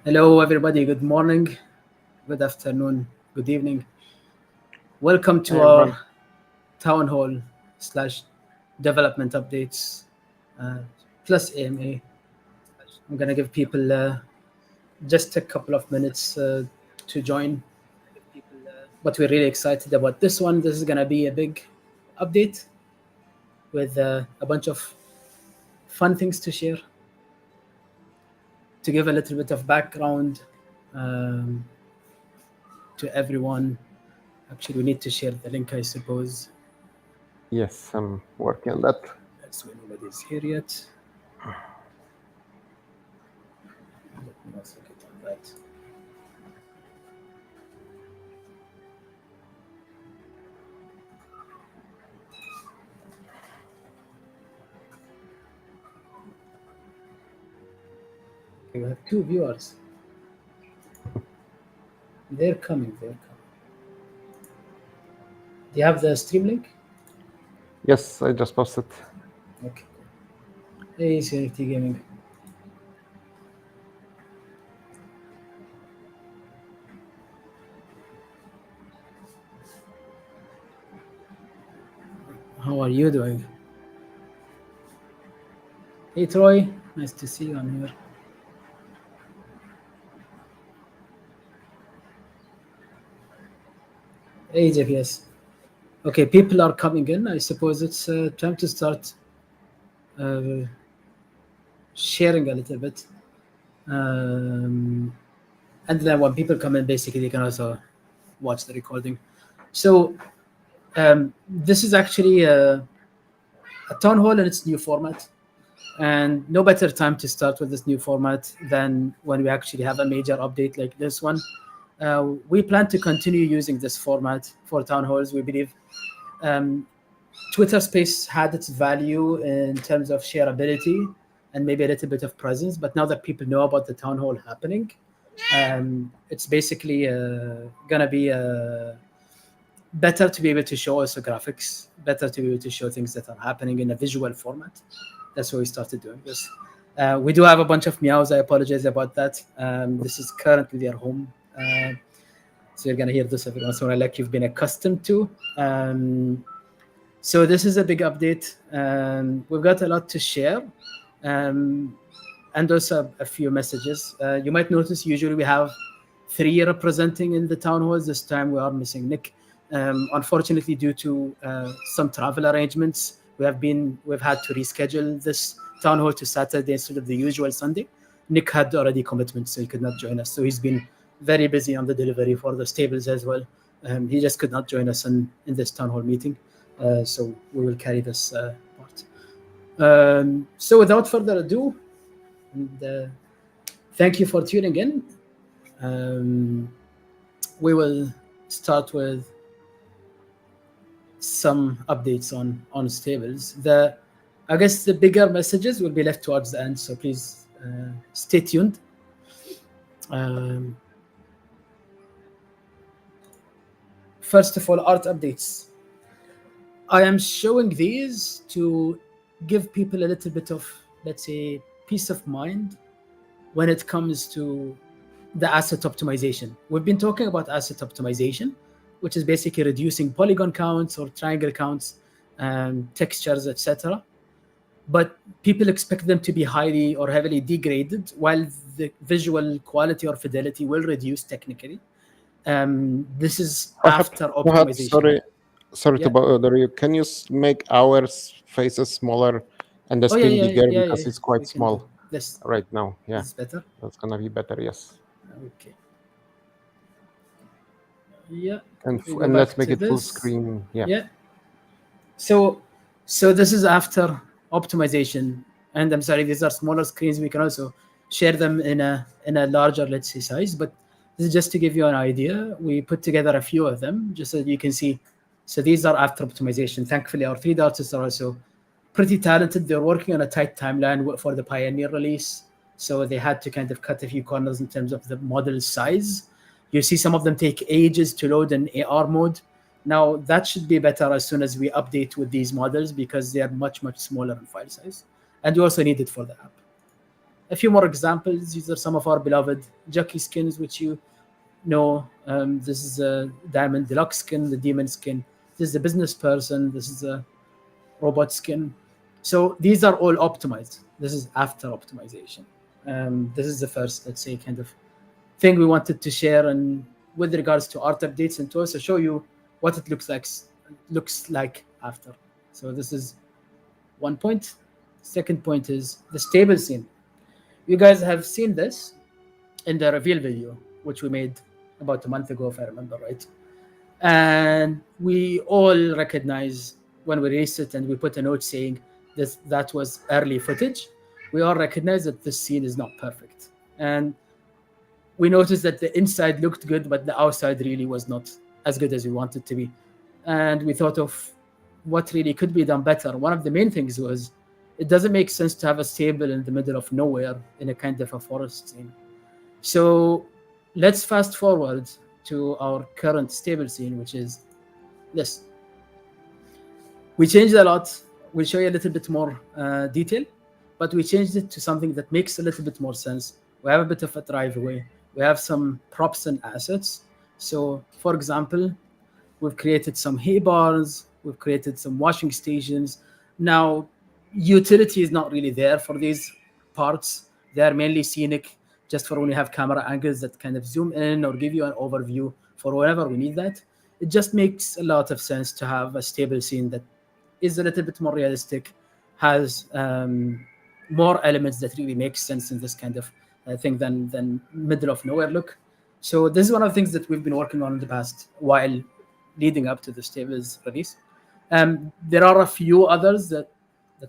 Hello, everybody. Good morning, good afternoon, good evening. Welcome Hey to everyone. our town hall slash development updates uh, plus AMA. I'm gonna give people just a couple of minutes to join, but we're really excited about this one. This is gonna be a big update with a bunch of fun things to share. To give a little bit of background um, to everyone. Actually, we need to share the link, I suppose. Yes, I'm working on that. That's why nobody's here yet. Let me also get on that. Okay, we have two viewers. They're coming. They're coming. Do you have the stream link? Yes, I just posted. Okay, cool. Hey, CNT Gaming. How are you doing? Hey, Troy. Nice to see you on here. Hey, JPS. Okay, people are coming in. I suppose it's time to start uh, sharing a little bit. Um, and then when people come in, basically, they can also watch the recording. So, this is actually a town hall in its new format. And no better time to start with this new format than when we actually have a major update like this one. We plan to continue using this format for town halls. We believe um, Twitter Space had its value in terms of shareability and maybe a little bit of presence, but now that people know about the town hall happening, it's basically gonna be better to be able to show also graphics, better to be able to show things that are happening in a visual format. That's why we started doing this. We do have a bunch of meows. I apologize about that. This is currently their home. So you're going to hear this every once in a while, like you've been accustomed to. So this is a big update. We've got a lot to share. Um, and also a few messages. You might notice usually we have three representing in the town halls. This time we are missing Nick. Unfortunately, due to some travel arrangements, we've had to reschedule this town hall to Saturday instead of the usual Sunday. Nick had already commitments, so he could not join us. So he's been very busy on the delivery for the stables as well. He just could not join us in this town hall meeting. So we will carry this part. So without further ado, and thank you for tuning in. We will start with some updates on stables. I guess the bigger messages will be left towards the end, so please stay tuned. First of all, art updates. I am showing these to give people a little bit of, let's say, peace of mind when it comes to the asset optimization. We've been talking about asset optimization, which is basically reducing polygon counts or triangle counts, textures, etc. But people expect them to be highly or heavily degraded, while the visual quality or fidelity will reduce technically. This is Fahad, after Fahad, optimization. sorry to Yeah. bother you. Can you make our faces smaller and the Oh yeah, screen yeah, bigger yeah, because yeah. it's We quite can do small this. right now? Yeah, This is better. that's gonna be better. Yes, Okay. Yeah. We go and let's back make to it full this. screen. Yeah. Yeah. So, so this is after optimization, and I'm sorry, these are smaller screens. We can also share them in a larger, let's say, size. But this is just to give you an idea. We put together a few of them just so you can see. So these are after optimization. Thankfully, our 3D artists are also pretty talented. They're working on a tight timeline for the Pioneer release, so they had to kind of cut a few corners in terms of the model size. You see some of them take ages to load in AR mode. Now that should be better as soon as we update with these models because they are much, much smaller in file size. And you also need it for the app. A few more examples. These are some of our beloved Jockey skins, which you know. This is a Diamond Deluxe skin, the Demon skin. This is the Business Person. This is a Robot skin. So these are all optimized. This is after optimization. This is the first, let's say, kind of thing we wanted to share, and with regards to art updates, and to also show you what it looks like after. So this is one point. Second point is the stable scene. You guys have seen this in the reveal video, which we made about a month ago, if I remember right. And we all recognize when we released it and we put a note saying that was early footage. We all recognize that this scene is not perfect. And we noticed that the inside looked good, but the outside really was not as good as we wanted to be. And we thought of what really could be done better. One of the main things was it doesn't make sense to have a stable in the middle of nowhere in a kind of a forest scene. So let's fast forward to our current stable scene, which is this. We changed a lot. We'll show you a little bit more detail, but we changed it to something that makes a little bit more sense. We have a bit of a driveway. We have some props and assets. So, for example, we've created some hay bars. We've created some washing stations. Now, utility is not really there for these parts. They are mainly scenic, just for when you have camera angles that kind of zoom in or give you an overview for whenever we need that. It just makes a lot of sense to have a stable scene that is a little bit more realistic, has more elements that really make sense in this kind of thing than middle of nowhere look. So this is one of the things that we've been working on in the past while leading up to the stables release. There are a few others that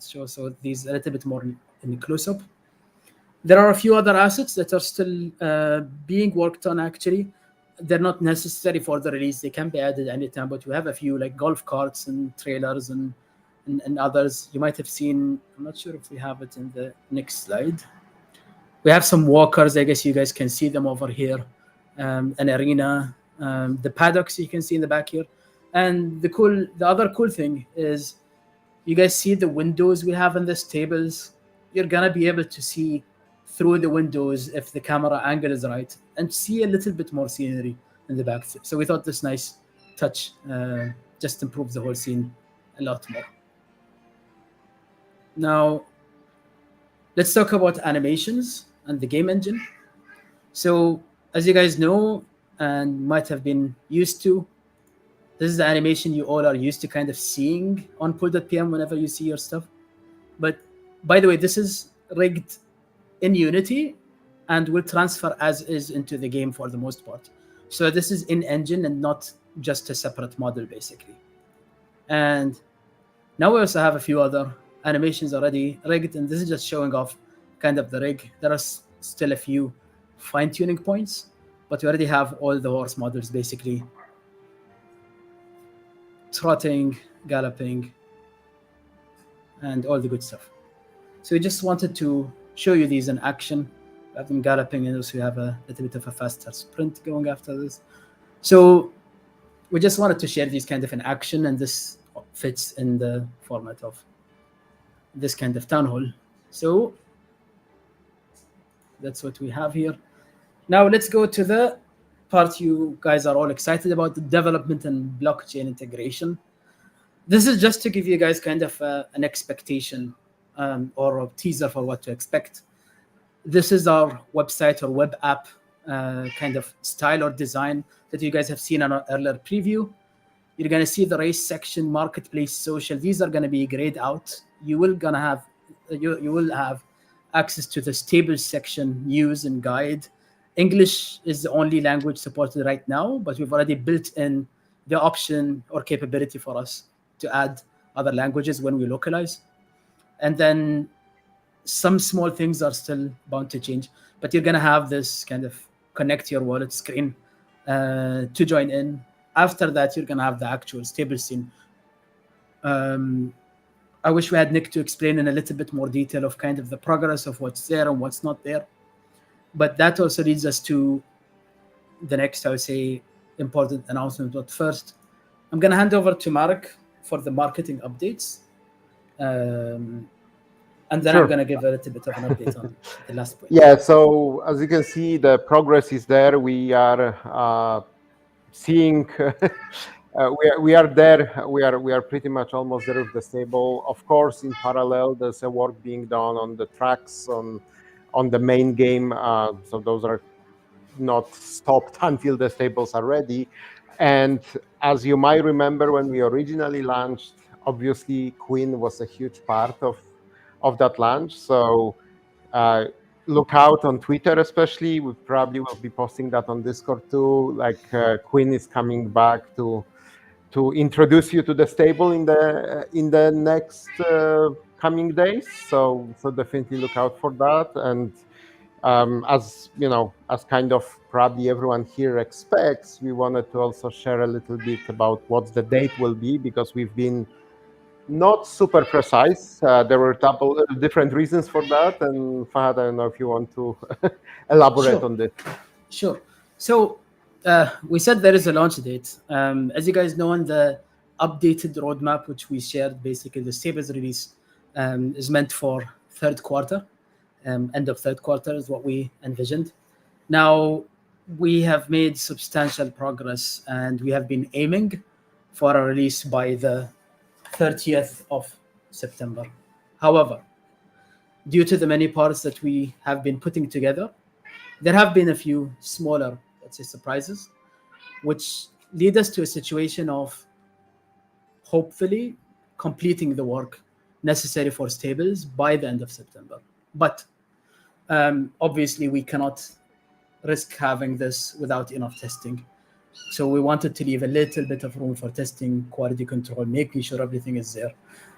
show, so these a little bit more in close-up. There are a few other assets that are still being worked on, actually. They're not necessary for the release. They can be added anytime, but we have a few like golf carts and trailers and others. You might have seen, I'm not sure if we have it in the next slide. We have some walkers. I guess you guys can see them over here. An arena, the paddocks you can see in the back here. And the other cool thing is you guys see the windows we have in these tables. You're gonna be able to see through the windows if the camera angle is right and see a little bit more scenery in the back. So we thought this nice touch just improves the whole scene a lot more. Now, let's talk about animations and the game engine. So as you guys know and might have been used to, this is the animation you all are used to kind of seeing on Pool.pm whenever you see your stuff. But by the way, this is rigged in Unity and will transfer as is into the game for the most part. So this is in engine and not just a separate model, basically. And now we also have a few other animations already rigged, and this is just showing off kind of the rig. There are still a few fine-tuning points, but we already have all the horse models basically trotting, galloping, and all the good stuff. So we just wanted to show you these in action. We have them galloping, and also we have a little bit of a faster sprint going after this. So we just wanted to share these kind of in action, and this fits in the format of this kind of town hall. So that's what we have here. Now let's go to the part you guys are all excited about, the development and blockchain integration. This is just to give you guys kind of an expectation or a teaser for what to expect. This is our website or web app kind of style or design that you guys have seen on our earlier preview. You're going to see the race section, marketplace, social. These are going to be grayed out. You will have access to the stable section, news and guide. English is the only language supported right now, but we've already built in the option or capability for us to add other languages when we localize. And then some small things are still bound to change, but you're going to have this kind of connect your wallet screen to join in. After that, you're going to have the actual stable scene. I wish we had Nick to explain in a little bit more detail of kind of the progress of what's there and what's not there. But that also leads us to the next, I would say, important announcement. But first, I'm going to hand over to Mark for the marketing updates. and then Sure. I'm going to give a little bit of an update on the last point. Yeah, so as you can see, the progress is there. We are seeing we are there. We are pretty much almost there with the stable. Of course, in parallel, there's a work being done on the tracks on the main game. So those are not stopped until the stables are ready. And as you might remember, when we originally launched, obviously Queen was a huge part of that launch. So look out on Twitter, especially. We probably will be posting that on Discord too. Like Queen is coming back to introduce you to the stable in the next coming days. So definitely look out for that. And as you know, as kind of probably everyone here expects, we wanted to also share a little bit about what the date will be, because we've been not super precise. There were different reasons for that. And Fahad, I don't know if you want to elaborate on this. Sure. So we said there is a launch date. As you guys know, on the updated roadmap, which we shared, basically the Stables release is meant for third quarter. End of third quarter is what we envisioned. Now, we have made substantial progress, and we have been aiming for a release by the 30th of September. However, due to the many parts that we have been putting together, there have been a few smaller, let's say, surprises, which lead us to a situation of hopefully completing the work necessary for stables by the end of September. But obviously, we cannot risk having this without enough testing. So we wanted to leave a little bit of room for testing, quality control, making sure everything is there.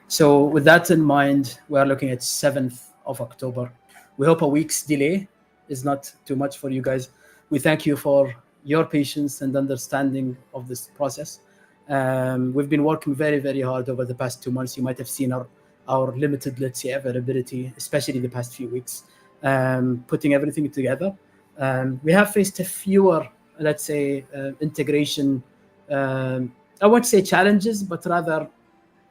So with that in mind, we are looking at 7th of October. We hope a week's delay is not too much for you guys. We thank you for your patience and understanding of this process. We've been working very, very hard over the past 2 months. You might have seen our limited, let's say, availability, especially the past few weeks, putting everything together. We have faced a fewer, let's say, integration, I won't say challenges, but rather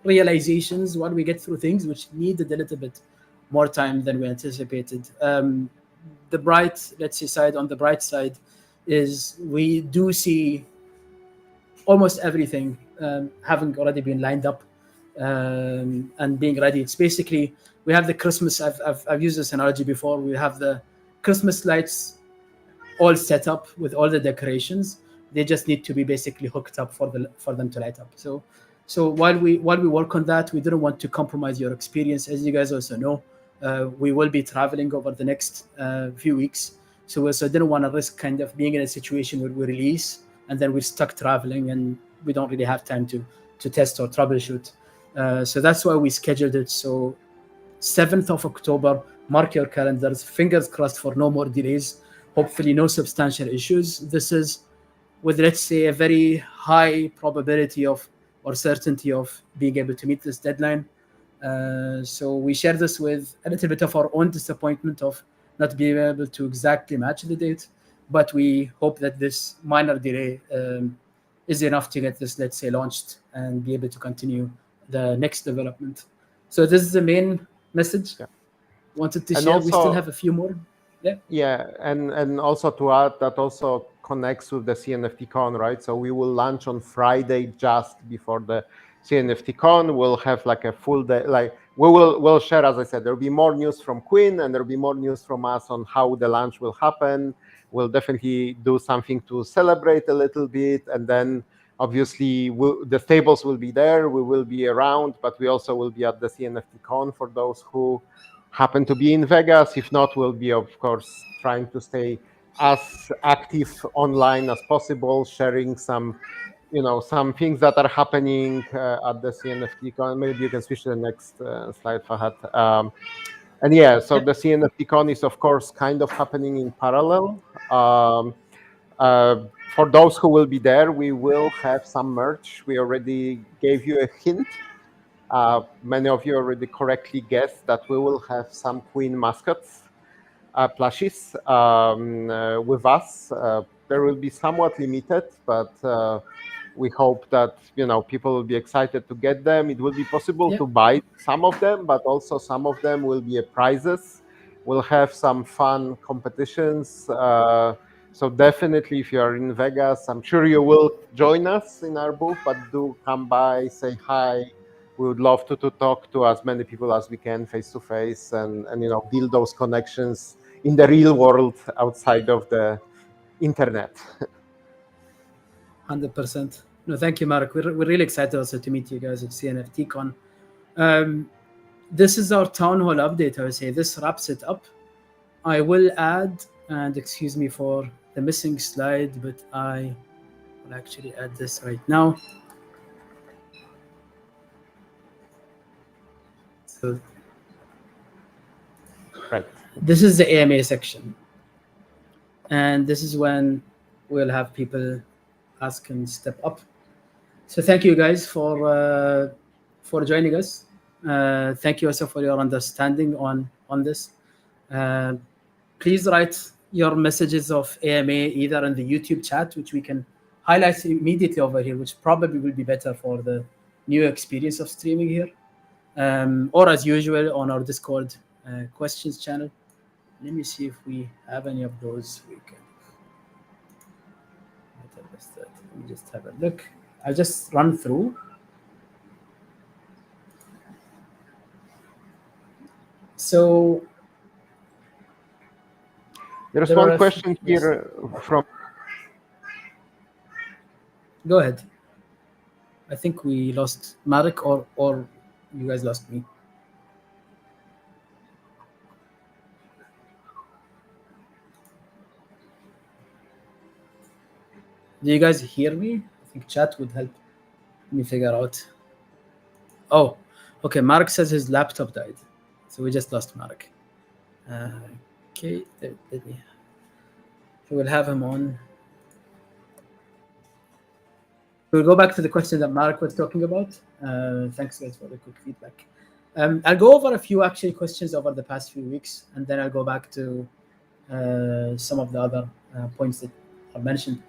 realizations while we get through things, which needed a little bit more time than we anticipated. The bright, let's say, side, on the bright side, is we do see almost everything having already been lined up and being ready. It's basically, we have the Christmas, I've used this analogy before, we have the Christmas lights all set up with all the decorations. They just need to be basically hooked up for them to light up. So while we work on that, we didn't want to compromise your experience. As you guys also know, we will be traveling over the next few weeks. So we also didn't want to risk kind of being in a situation where we release and then we're stuck traveling and we don't really have time to test or troubleshoot. So that's why we scheduled it. So 7th of October, mark your calendars, fingers crossed for no more delays, hopefully no substantial issues. This is with, let's say, a very high probability of or certainty of being able to meet this deadline. So we share this with a little bit of our own disappointment of not being able to exactly match the date, but we hope that this minor delay is enough to get this, let's say, launched and be able to continue the next development. So this is the main message. Yeah. Wanted to And share. also, we still have a few more. Yeah, and also to add, that also connects with the CNFTCon, right? So we will launch on Friday just before the CNFTCon. We'll have like a full day, like we'll share, as I said, there'll be more news from Queen and there'll be more news from us on how the launch will happen. We'll definitely do something to celebrate a little bit, and then obviously the stables will be there, we will be around, but we also will be at the CNFTCon for those who happen to be in Vegas. If not, we'll be, of course, trying to stay as active online as possible, sharing some things that are happening at the CNFTCon. Maybe you can switch to the next slide, Fahad. And yeah, so the CNFTCon is, of course, kind of happening in parallel. For those who will be there, we will have some merch. We already gave you a hint. Many of you already correctly guessed that we will have some Queen mascots, plushies with us. There will be somewhat limited, but We hope that people will be excited to get them. It will be possible Yeah. to buy some of them, but also some of them will be prizes. We'll have some fun competitions. So definitely, if you are in Vegas, I'm sure you will join us in our booth. But do come by, say hi. We would love to talk to as many people as we can face to face, and build those connections in the real world outside of the internet. 100%. No, thank you, Mark. We're really excited also to meet you guys at CNFTCon. This is our town hall update. I would say this wraps it up. I will add, and excuse me for the missing slide, but I will actually add this right now. So Right. This is the AMA section, and this is when we'll have people ask and step up. So thank you guys for joining us. Thank you also for your understanding on this. Please write your messages of AMA either in the YouTube chat, which we can highlight immediately over here, which probably will be better for the new experience of streaming here, or as usual on our Discord questions channel. Let me see if we have any of those. We can. Let me just have a look. I'll just run through. So there's one question here from. Go ahead. I think we lost Marek, or you guys lost me. Do you guys hear me? I think chat would help me figure out. Oh, okay. Mark says his laptop died, so we just lost Mark. Okay, let me. We'll have him on. We'll go back to the question that Mark was talking about. Thanks, guys, for the quick feedback. I'll go over a few actually questions over the past few weeks, and then I'll go back to some of the other points that are mentioned.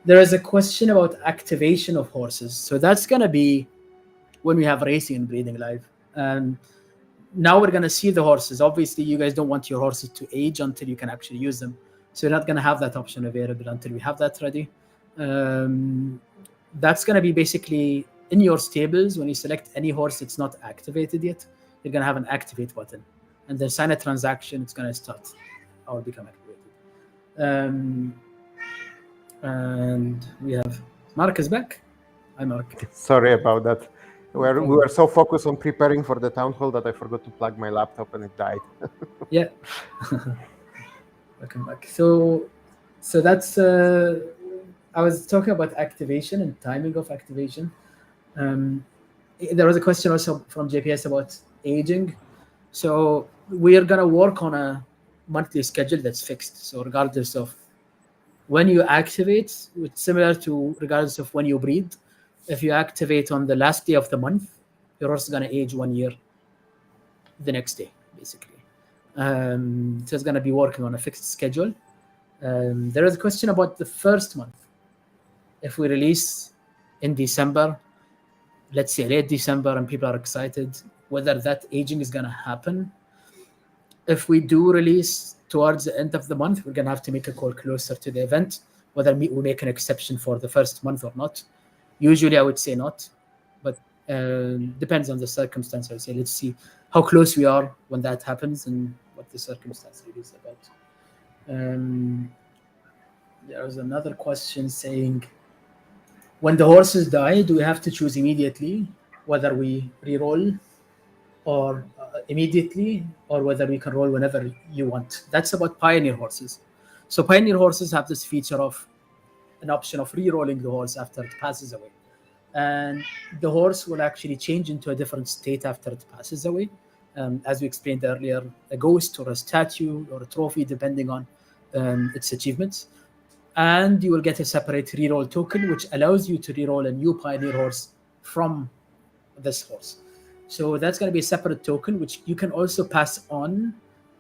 There is a question about activation of horses. So that's going to be when we have racing and breeding live. Now we're going to see the horses. Obviously, you guys don't want your horses to age until you can actually use them. So you're not going to have that option available until we have that ready. That's going to be basically in your stables. When you select any horse that's not activated yet, you're going to have an activate button. And then sign a transaction, it's going to start or become activated. And we have Mark is back. Hi, Mark. Sorry about that. We were so focused on preparing for the town hall that I forgot to plug my laptop and it died. Yeah. Welcome back. So that's I was talking about activation and timing of activation. There was a question also from JPS about aging. So we are gonna work on a monthly schedule that's fixed. So regardless of when you activate, it's similar to regardless of when you breed. If you activate on the last day of the month, your horse is going to age 1 year the next day, basically. So it's going to be working on a fixed schedule. There is a question about the first month. If we release in December, let's say late December, and people are excited, whether that aging is going to happen. If we do release towards the end of the month, we're going to have to make a call closer to the event, whether we make an exception for the first month or not. Usually I would say not, but depends on the circumstance. I would say let's see how close we are when that happens and what the circumstance really is about. There was another question saying, when the horses die, do we have to choose immediately whether we re-roll or immediately, or whether we can roll whenever you want? That's about pioneer horses. So pioneer horses have this feature of an option of re-rolling the horse after it passes away. And the horse will actually change into a different state after it passes away. As we explained earlier, a ghost or a statue or a trophy, depending on its achievements. And you will get a separate re-roll token, which allows you to re-roll a new pioneer horse from this horse. So that's going to be a separate token, which you can also pass on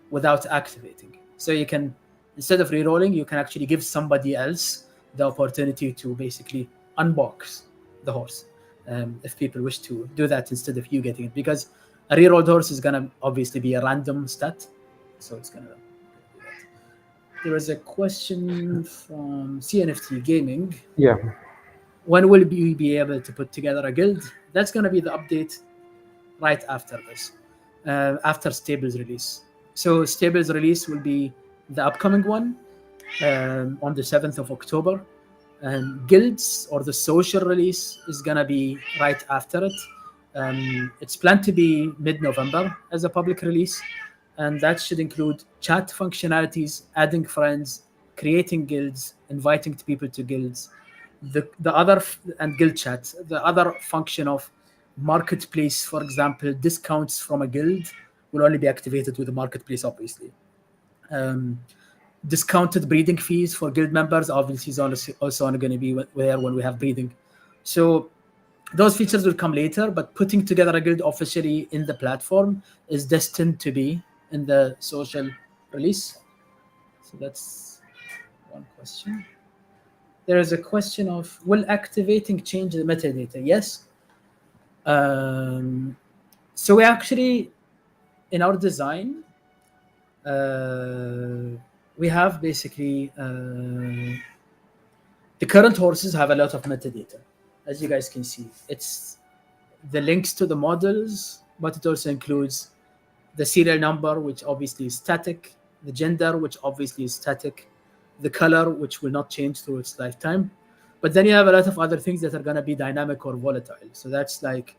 without activating. So you can, instead of re-rolling, you can actually give somebody else the opportunity to basically unbox the horse, if people wish to do that instead of you getting it, because a rerolled horse is gonna obviously be a random stat, so it's gonna. There is a question from CNFT Gaming. Yeah. When will we be able to put together a guild? That's going to be the update right after this, after Stables release. So Stables release will be the upcoming one on the 7th of October. And guilds, or the social release, is going to be right after it. It's planned to be mid-November as a public release, and that should include chat functionalities, adding friends, creating guilds, inviting people to guilds, the other and guild chat. The other function of marketplace, for example, discounts from a guild will only be activated with the marketplace, obviously. Discounted breeding fees for guild members obviously is also going to be there when we have breeding. So those features will come later, but putting together a guild officially in the platform is destined to be in the social release. So that's one question. There is a question of, will activating change the metadata? Yes. So we actually, in our design, we have basically, the current horses have a lot of metadata. As you guys can see, it's the links to the models, but it also includes the serial number, which obviously is static, the gender, which obviously is static, the color, which will not change through its lifetime. But then you have a lot of other things that are going to be dynamic or volatile. So that's like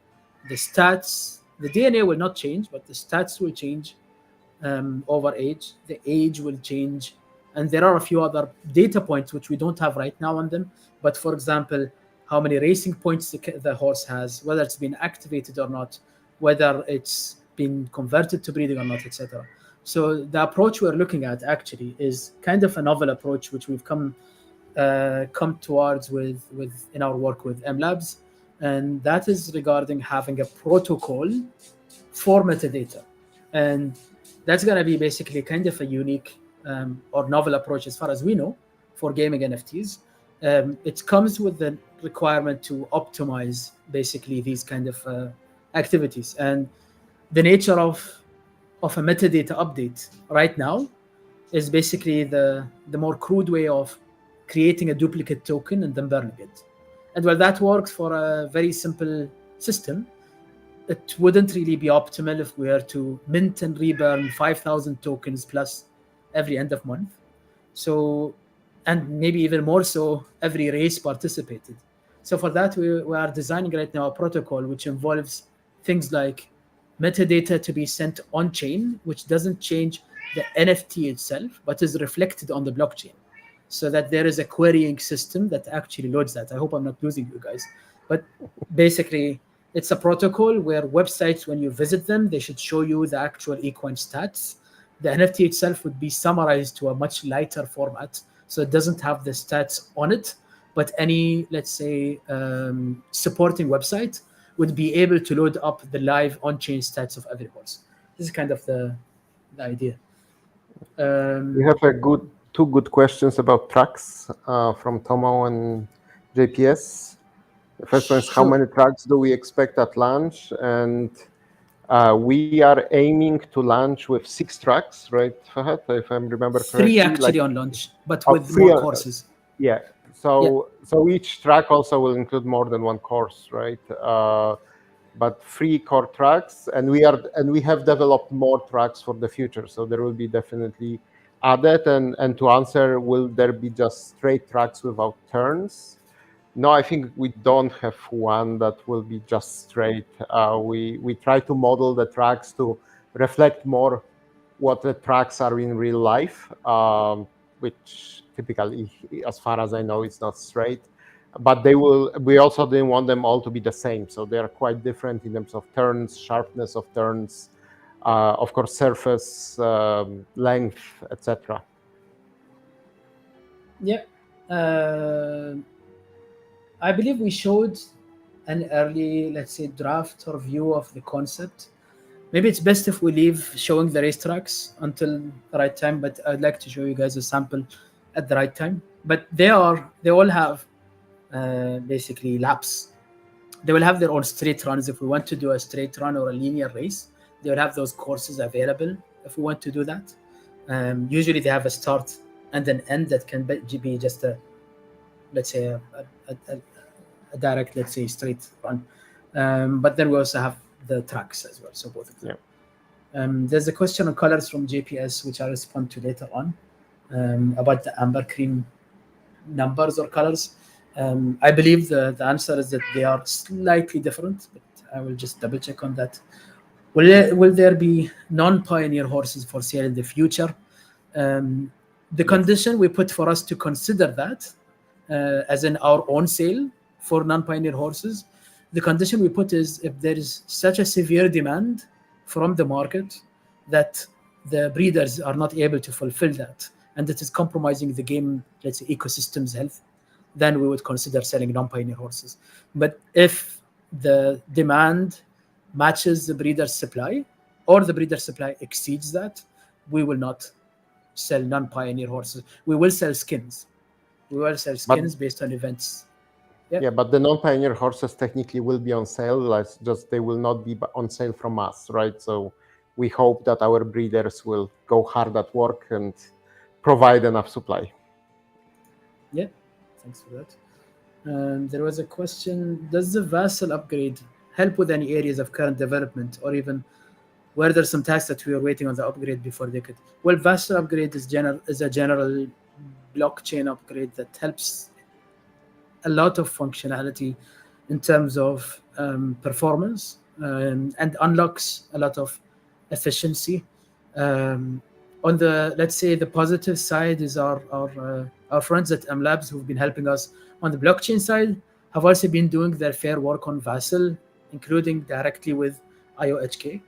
the stats. The DNA will not change, but the stats will change over age. The age will change. And there are a few other data points which we don't have right now on them. But for example, how many racing points the horse has, whether it's been activated or not, whether it's been converted to breeding or not, etc. So the approach we're looking at actually is kind of a novel approach, which we've come towards with in our work with MLabs, and that is regarding having a protocol for metadata, and that's going to be basically kind of a unique or novel approach as far as we know for gaming NFTs. It comes with the requirement to optimize basically these kind of activities, and the nature of a metadata update right now is basically the more crude way of creating a duplicate token and then burning it. And while that works for a very simple system, it wouldn't really be optimal if we were to mint and reburn 5,000 tokens plus every end of month. So, and maybe even more so every race participated. So for that, we are designing right now a protocol which involves things like metadata to be sent on chain, which doesn't change the NFT itself, but is reflected on the blockchain, so that there is a querying system that actually loads that. I hope I'm not losing you guys. But basically, it's a protocol where websites, when you visit them, they should show you the actual equine stats. The NFT itself would be summarized to a much lighter format, so it doesn't have the stats on it, but any, let's say, supporting website would be able to load up the live on-chain stats of every horse. This is kind of the idea. We have two good questions about tracks from Tomo and JPS. The first one is, how many tracks do we expect at launch? And we are aiming to launch with 6 tracks, right, Fahad, if I remember correctly? 3 actually on launch, but with more courses. Yeah. So each track also will include more than one course, right? But 3 core tracks, and we have developed more tracks for the future. So there will be definitely added. And to answer, will there be just straight tracks without turns? No, I think we don't have one that will be just straight. We try to model the tracks to reflect more what the tracks are in real life, which typically, as far as I know, it's not straight. But we also didn't want them all to be the same. So they are quite different in terms of turns, sharpness of turns, of course, surface, length, etc. Yeah. I believe we showed an early, let's say, draft or view of the concept. Maybe it's best if we leave showing the racetracks until the right time, but I'd like to show you guys a sample at the right time. But they all have basically laps. They will have their own straight runs. If we want to do a straight run or a linear race, they will have those courses available if we want to do that. Usually they have a start and an end that can be just a, let's say, a direct, let's say, straight run. But then we also have the tracks as well, so both of them. Yeah. There's a question on colors from JPS, which I'll respond to later on, about the amber cream numbers or colors. I believe the answer is that they are slightly different, but I will just double check on that. Will there be non-pioneer horses for sale in the future? The condition we put for us to consider that, as in our own sale for non-pioneer horses, the condition we put is if there is such a severe demand from the market that the breeders are not able to fulfill that, and that is compromising the game, let's say, ecosystem's health, then we would consider selling non-pioneer horses. But if the demand matches the breeder's supply, or the breeder's supply exceeds that, we will not sell non-pioneer horses. We will sell skins. We will sell skins based on events. Yeah, but the non-pioneer horses technically will be on sale, like just they will not be on sale from us, right? So we hope that our breeders will go hard at work and provide enough supply. Yeah, thanks for that. There was a question, does the Vassal upgrade help with any areas of current development, or even were there some tasks that we were waiting on the upgrade before they could? Well, Vassal upgrade is a general blockchain upgrade that helps a lot of functionality in terms of performance, and unlocks a lot of efficiency. On the, let's say, the positive side is our friends at MLabs who've been helping us on the blockchain side have also been doing their fair work on Vassal, including directly with IOHK.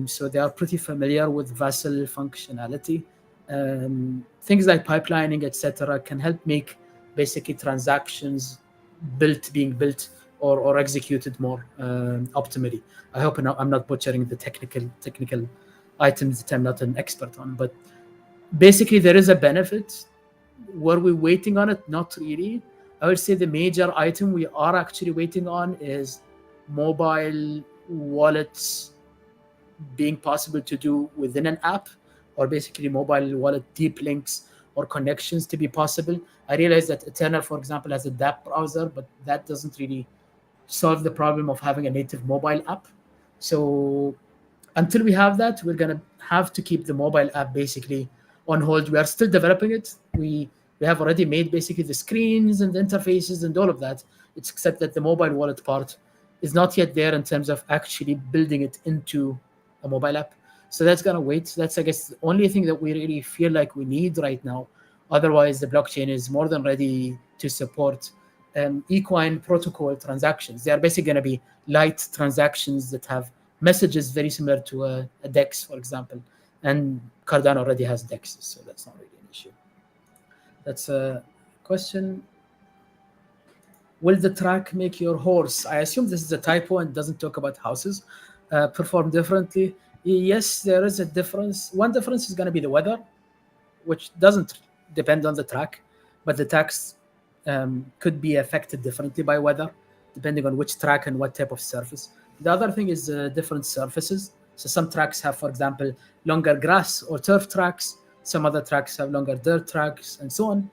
So they are pretty familiar with Vassal functionality. Things like pipelining, etc., can help make basically transactions being built or executed more optimally. I hope I'm not butchering the technical items that I'm not an expert on, but basically there is a benefit. Were we waiting on it? Not really. I would say the major item we are actually waiting on is mobile wallets being possible to do within an app, or basically mobile wallet deep links or connections to be possible. I realize that Eternal, for example, has a DApp browser, but that doesn't really solve the problem of having a native mobile app. So until we have that, we're going to have to keep the mobile app basically on hold. We are still developing it. We have already made basically the screens and the interfaces and all of that. It's except that the mobile wallet part is not yet there in terms of actually building it into a mobile app. So that's going to wait. That's, I guess, the only thing that we really feel like we need right now. Otherwise, the blockchain is more than ready to support equine protocol transactions. They are basically going to be light transactions that have messages very similar to a DEX, for example. And Cardano already has DEXs, so that's not really an issue. That's a question. Will the track make your horse, I assume this is a typo and doesn't talk about houses, perform differently? Yes, there is a difference. One difference is going to be the weather, which doesn't depend on the track, but the tracks could be affected differently by weather, depending on which track and what type of surface. The other thing is different surfaces. So some tracks have, for example, longer grass or turf tracks. Some other tracks have longer dirt tracks, and so on.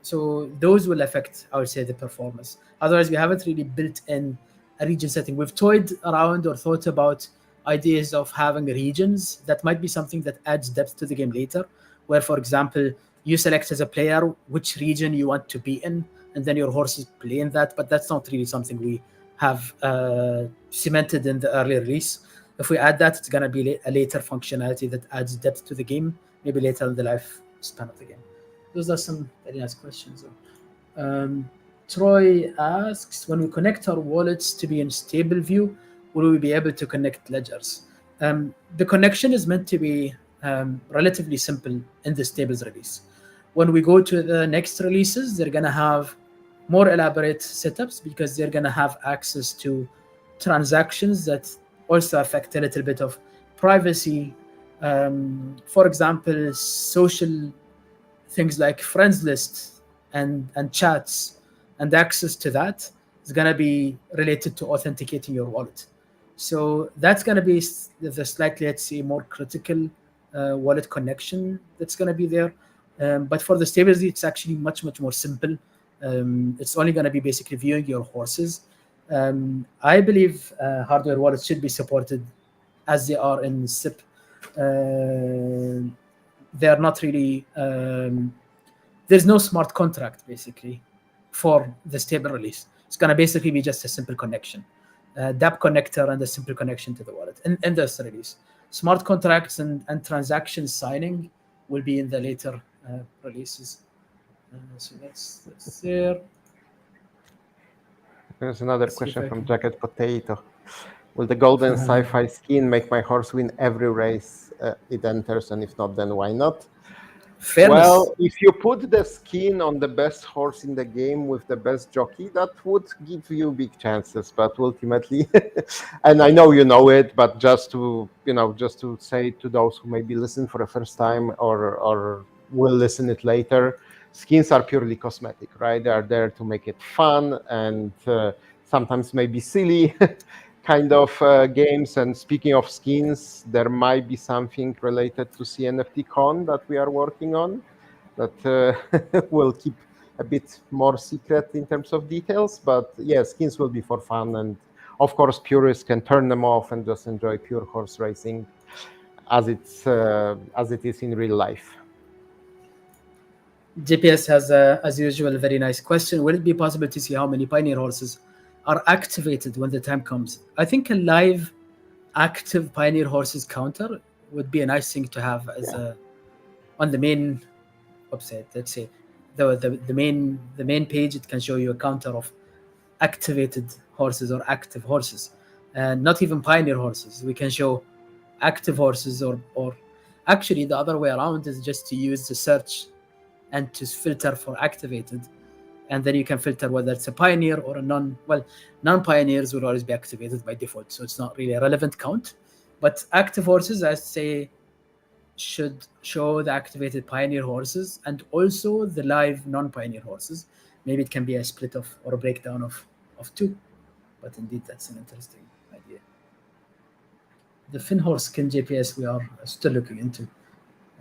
So those will affect, I would say, the performance. Otherwise, we haven't really built in a region setting. We've toyed around or thought about ideas of having regions. That might be something that adds depth to the game later, where, for example, you select as a player which region you want to be in, and then your horses play in that. But that's not really something we have cemented in the early release. If we add that, it's going to be a later functionality that adds depth to the game, maybe later in the lifespan of the game. Those are some very nice questions. Troy asks, when we connect our wallets to be in stable view, will we be able to connect ledgers? The connection is meant to be relatively simple in the stables release. When we go to the next releases, they're going to have more elaborate setups because they're going to have access to transactions that also affect a little bit of privacy. For example, social things like friends list and chats and access to that is going to be related to authenticating your wallet. So that's going to be the slightly, let's say, more critical wallet connection that's going to be there. But for the stability, it's actually much more simple. It's only going to be basically viewing your horses. I believe hardware wallets should be supported as they are in SIP. They are not really. There's no smart contract basically for the stable release. It's going to basically be just a simple connection, DApp connector and a simple connection to the wallet in this release. Smart contracts and transaction signing will be in the later releases. So that's there. There's another question from Jacket Potato. Will the golden sci-fi skin make my horse win every race it enters? And if not, then why not? Fairness. Well, if you put the skin on the best horse in the game with the best jockey, that would give you big chances. But ultimately, and I know you know it, but just to say to those who maybe listen for the first time or will listen it later, skins are purely cosmetic, right? They are there to make it fun and sometimes maybe silly kind of games. And speaking of skins, there might be something related to CNFTCon that we are working on that we'll keep a bit more secret in terms of details. But yeah, skins will be for fun, and of course purists can turn them off and just enjoy pure horse racing as it is in real life. JPS has, as usual, a very nice question. Will it be possible to see how many Pioneer horses are activated when the time comes? I think a live active Pioneer horses counter would be a nice thing to have as on the main website. Let's say the main page, it can show you a counter of activated horses or active horses, and not even Pioneer horses. We can show active horses, or actually the other way around is just to use the search and to filter for activated, and then you can filter whether it's a Pioneer or a non-Pioneers will always be activated by default, so it's not really a relevant count. But active horses, I say, should show the activated Pioneer horses and also the live non-Pioneer horses. Maybe it can be a split of or a breakdown of two, but indeed that's an interesting idea. The Finn horse skin JPS we are still looking into.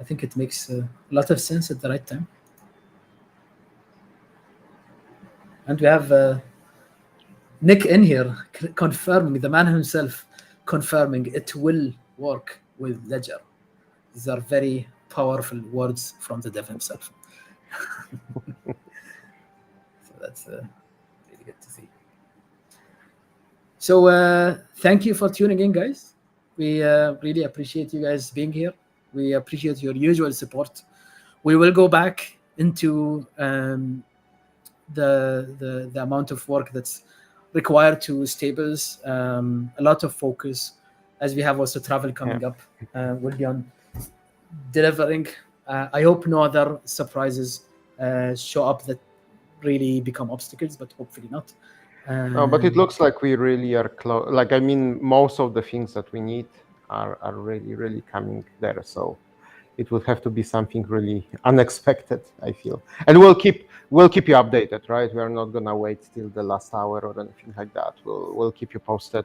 I think it makes a lot of sense at the right time. And we have Nick in here confirming, the man himself confirming it will work with Ledger. These are very powerful words from the dev himself. So that's really good to see. So thank you for tuning in, guys. We really appreciate you guys being here. We appreciate your usual support. We will go back into the amount of work that's required to stables. A lot of focus, as we have also travel coming up. We'll be on delivering. I hope no other surprises show up that really become obstacles, but hopefully not. No, but it looks like we really are close. Like, I mean, most of the things that we need are really coming there. So it would have to be something really unexpected, I feel. And we'll keep you updated, right? We are not gonna wait till the last hour or anything like that. We'll keep you posted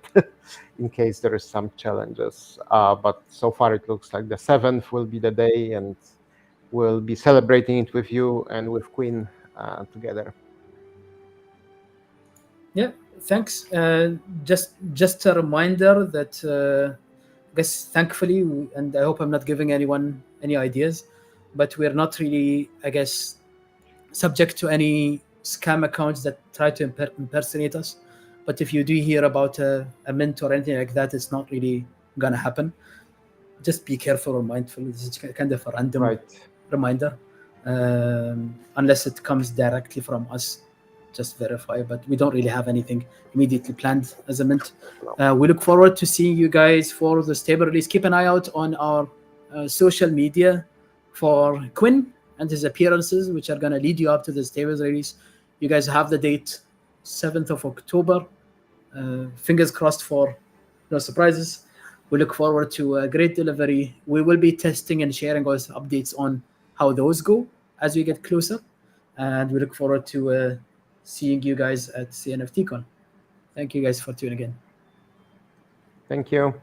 in case there is some challenges. But so far it looks like the 7th will be the day, and we'll be celebrating it with you and with Queen together. Yeah, thanks. Just a reminder that I guess thankfully, and I hope I'm not giving anyone any ideas, but we're not really, I guess, subject to any scam accounts that try to impersonate us. But if you do hear about a mint or anything like that, it's not really gonna happen. Just be careful or mindful. This is kind of a random reminder, unless it comes directly from us. Just verify, but we don't really have anything immediately planned as a mint. We look forward to seeing you guys for the stable release. Keep an eye out on our social media for Quinn and his appearances, which are going to lead you up to the stable release. You guys have the date, 7th of October. Fingers crossed for no surprises. We look forward to a great delivery. We will be testing and sharing also updates on how those go as we get closer. and we look forward to seeing you guys at CNFTCon. Thank you guys for tuning in. Thank you.